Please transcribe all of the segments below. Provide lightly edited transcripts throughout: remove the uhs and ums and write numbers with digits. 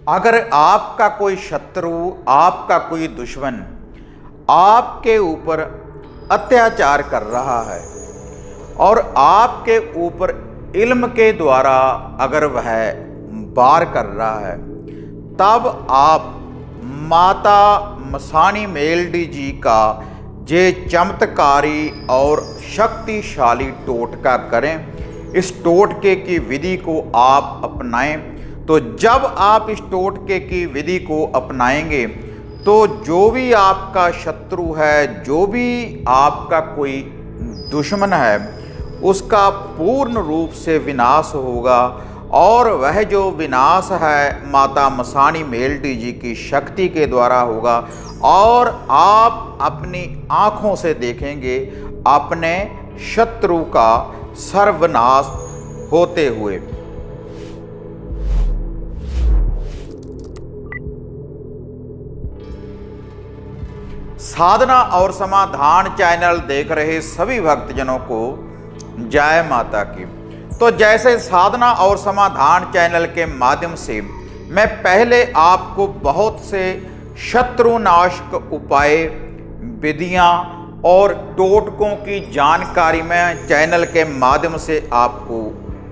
अगर आपका कोई शत्रु, आपका कोई दुश्मन आपके ऊपर अत्याचार कर रहा है और आपके ऊपर इल्म के द्वारा अगर वह वार कर रहा है, तब आप माता मसानी मेलडी जी का जे चमत्कारी और शक्तिशाली टोटका करें। इस टोटके की विधि को आप अपनाएं। तो जब आप इस टोटके की विधि को अपनाएंगे तो जो भी आपका शत्रु है, जो भी आपका कोई दुश्मन है, उसका पूर्ण रूप से विनाश होगा। और वह जो विनाश है माता मसानी मेलडी जी की शक्ति के द्वारा होगा और आप अपनी आँखों से देखेंगे अपने शत्रु का सर्वनाश होते हुए। साधना और समाधान चैनल देख रहे सभी भक्तजनों को जय माता की। तो जैसे साधना और समाधान चैनल के माध्यम से मैं पहले आपको बहुत से शत्रुनाशक उपाय, विधियां और टोटकों की जानकारी मैं चैनल के माध्यम से आपको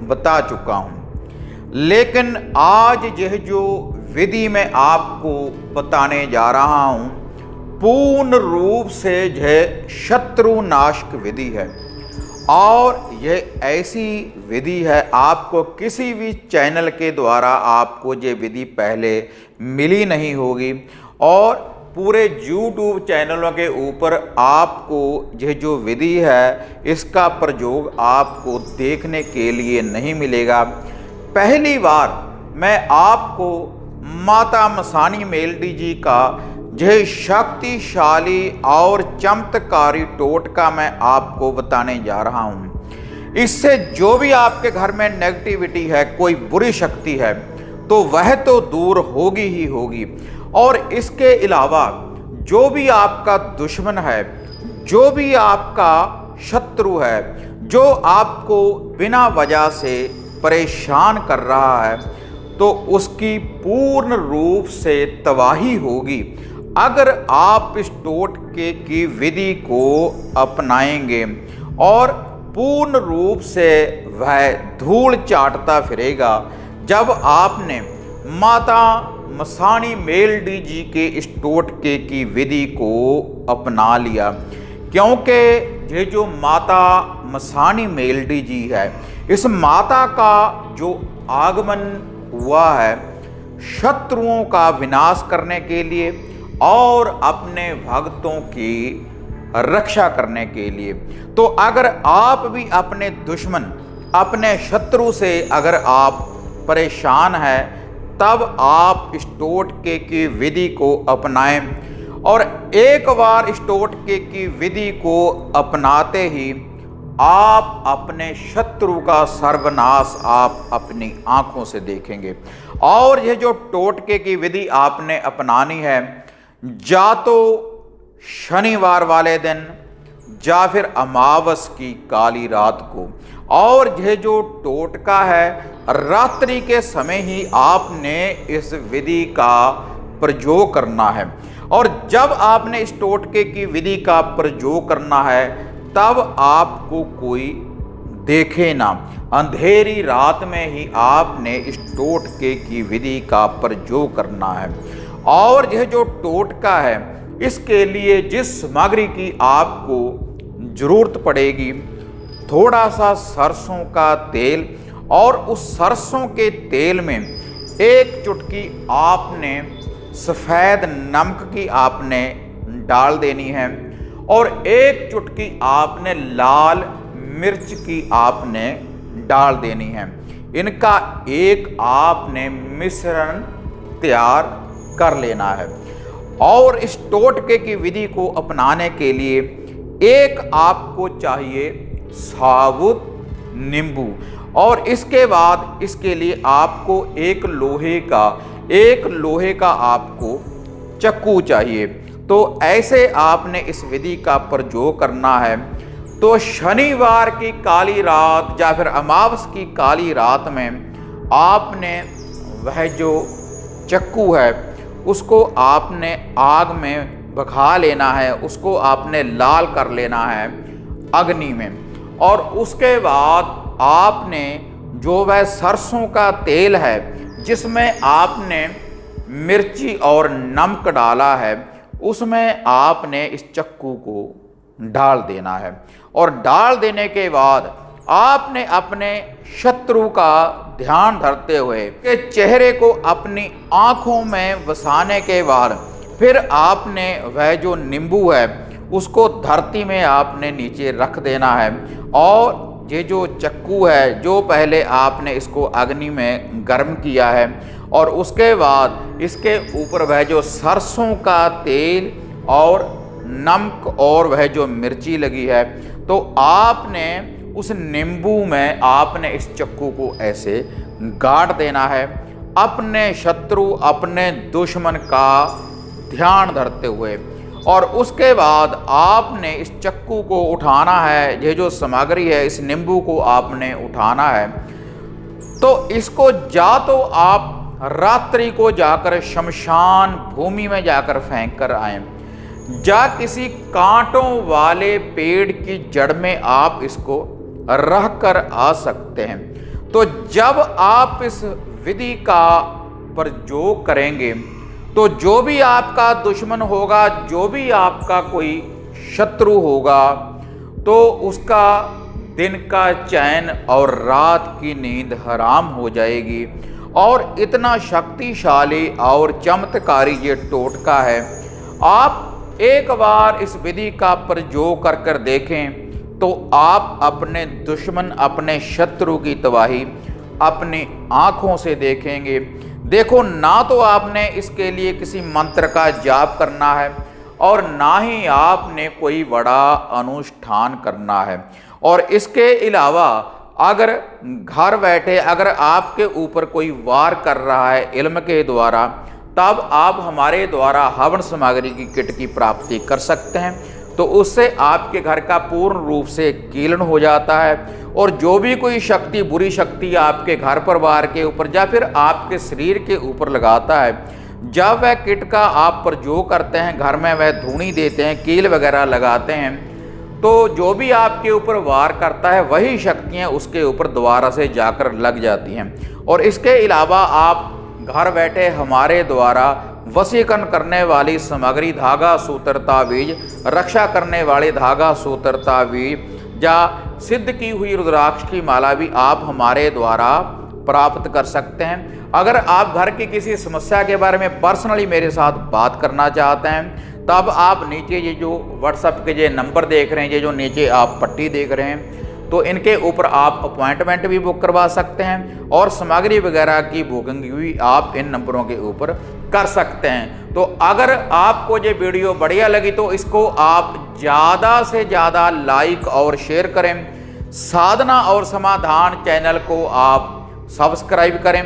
बता चुका हूं, लेकिन आज यह जो विधि मैं आपको बताने जा रहा हूं पूर्ण रूप से यह शत्रुनाशक विधि है। और यह ऐसी विधि है, आपको किसी भी चैनल के द्वारा आपको ये विधि पहले मिली नहीं होगी और पूरे YouTube चैनलों के ऊपर आपको यह जो विधि है इसका प्रयोग आपको देखने के लिए नहीं मिलेगा। पहली बार मैं आपको माता मसानी मेलडी जी का यह शक्तिशाली और चमत्कारी टोटका मैं आपको बताने जा रहा हूं। इससे जो भी आपके घर में नेगेटिविटी है, कोई बुरी शक्ति है, तो वह तो दूर होगी ही होगी। और इसके अलावा जो भी आपका दुश्मन है, जो भी आपका शत्रु है, जो आपको बिना वजह से परेशान कर रहा है, तो उसकी पूर्ण रूप से तबाही होगी अगर आप इस टोटके की विधि को अपनाएंगे। और पूर्ण रूप से वह धूल चाटता फिरेगा जब आपने माता मसानी मेलडी जी के इस टोटके की विधि को अपना लिया। क्योंकि ये जो माता मसानी मेलडी जी है, इस माता का जो आगमन हुआ है शत्रुओं का विनाश करने के लिए और अपने भक्तों की रक्षा करने के लिए। तो अगर आप भी अपने दुश्मन, अपने शत्रु से अगर आप परेशान हैं, तब आप इस टोटके की विधि को अपनाएं। और एक बार इस टोटके की विधि को अपनाते ही आप अपने शत्रु का सर्वनाश आप अपनी आंखों से देखेंगे। और यह जो टोटके की विधि आपने अपनानी है, या तो शनिवार वाले दिन या फिर अमावस की काली रात को। और यह जो टोटका है रात्रि के समय ही आपने इस विधि का प्रयोग करना है। और जब आपने इस टोटके की विधि का प्रयोग करना है तब आपको कोई देखे ना, अंधेरी रात में ही आपने इस टोटके की विधि का प्रयोग करना है। और यह जो टोटका है इसके लिए जिस सामग्री की आपको ज़रूरत पड़ेगी, थोड़ा सा सरसों का तेल, और उस सरसों के तेल में एक चुटकी आपने सफ़ेद नमक की आपने डाल देनी है और एक चुटकी आपने लाल मिर्च की आपने डाल देनी है। इनका एक आपने मिश्रण तैयार कर लेना है। और इस टोटके की विधि को अपनाने के लिए एक आपको चाहिए साबुत नींबू, और इसके बाद इसके लिए आपको एक लोहे का आपको चक्कू चाहिए। तो ऐसे आपने इस विधि का प्रयोग करना है। तो शनिवार की काली रात या फिर अमावस की काली रात में आपने वह जो चक्कू है उसको आपने आग में भखा लेना है, उसको आपने लाल कर लेना है अग्नि में। और उसके बाद आपने जो वह सरसों का तेल है जिसमें आपने मिर्ची और नमक डाला है, उसमें आपने इस चक्कू को डाल देना है। और डाल देने के बाद आपने अपने शत्रु का ध्यान धरते हुए के चेहरे को अपनी आंखों में बसाने के बाद फिर आपने वह जो नींबू है उसको धरती में आपने नीचे रख देना है। और ये जो चक्कू है जो पहले आपने इसको अग्नि में गर्म किया है और उसके बाद इसके ऊपर वह जो सरसों का तेल और नमक और वह जो मिर्ची लगी है, तो आपने उस नींबू में आपने इस चक्कू को ऐसे गाड़ देना है अपने शत्रु अपने दुश्मन का ध्यान धरते हुए। और उसके बाद आपने इस चक्कू को उठाना है, ये जो सामग्री है इस नींबू को आपने उठाना है। तो इसको जा तो आप रात्रि को जाकर शमशान भूमि में जाकर फेंक कर आए, जा किसी कांटों वाले पेड़ की जड़ में आप इसको रह कर आ सकते हैं। तो जब आप इस विधि का प्रयोग करेंगे तो जो भी आपका दुश्मन होगा, जो भी आपका कोई शत्रु होगा, तो उसका दिन का चैन और रात की नींद हराम हो जाएगी। और इतना शक्तिशाली और चमत्कारी ये टोटका है। आप एक बार इस विधि का प्रयोग कर कर देखें तो आप अपने दुश्मन अपने शत्रु की तबाही अपनी आँखों से देखेंगे। देखो, ना तो आपने इसके लिए किसी मंत्र का जाप करना है और ना ही आपने कोई बड़ा अनुष्ठान करना है। और इसके अलावा अगर घर बैठे अगर आपके ऊपर कोई वार कर रहा है इल्म के द्वारा, तब आप हमारे द्वारा हवन सामग्री की किट की प्राप्ति कर सकते हैं। तो उससे आपके घर का पूर्ण रूप से कीलन हो जाता है। और जो भी कोई शक्ति बुरी शक्ति आपके घर परिवार के ऊपर या फिर आपके शरीर के ऊपर लगाता है, जब वह किट का आप प्रयोग करते हैं, घर में वह धूनी देते हैं, कील वगैरह लगाते हैं, तो जो भी आपके ऊपर वार करता है वही शक्तियाँ उसके ऊपर दोबारा से जाकर लग जाती हैं। और इसके अलावा आप घर बैठे हमारे द्वारा वशीकरण करने वाली सामग्री धागा सूत्र तावीज, रक्षा करने वाले धागा सूत्र तावीज या सिद्ध की हुई रुद्राक्ष की माला भी आप हमारे द्वारा प्राप्त कर सकते हैं। अगर आप घर की किसी समस्या के बारे में पर्सनली मेरे साथ बात करना चाहते हैं, तब आप नीचे ये जो व्हाट्सएप के ये नंबर देख रहे हैं, ये जो नीचे आप पट्टी देख रहे हैं, तो इनके ऊपर आप अपॉइंटमेंट भी बुक करवा सकते हैं और सामग्री वगैरह की बुकिंग भी आप इन नंबरों के ऊपर कर सकते हैं। तो अगर आपको ये वीडियो बढ़िया लगी तो इसको आप ज़्यादा से ज़्यादा लाइक और शेयर करें। साधना और समाधान चैनल को आप सब्सक्राइब करें।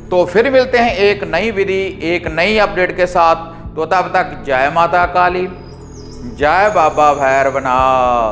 तो फिर मिलते हैं एक नई विधि एक नई अपडेट के साथ। तो तब तक जय माता काली, जय बाबा भैरवनाथ।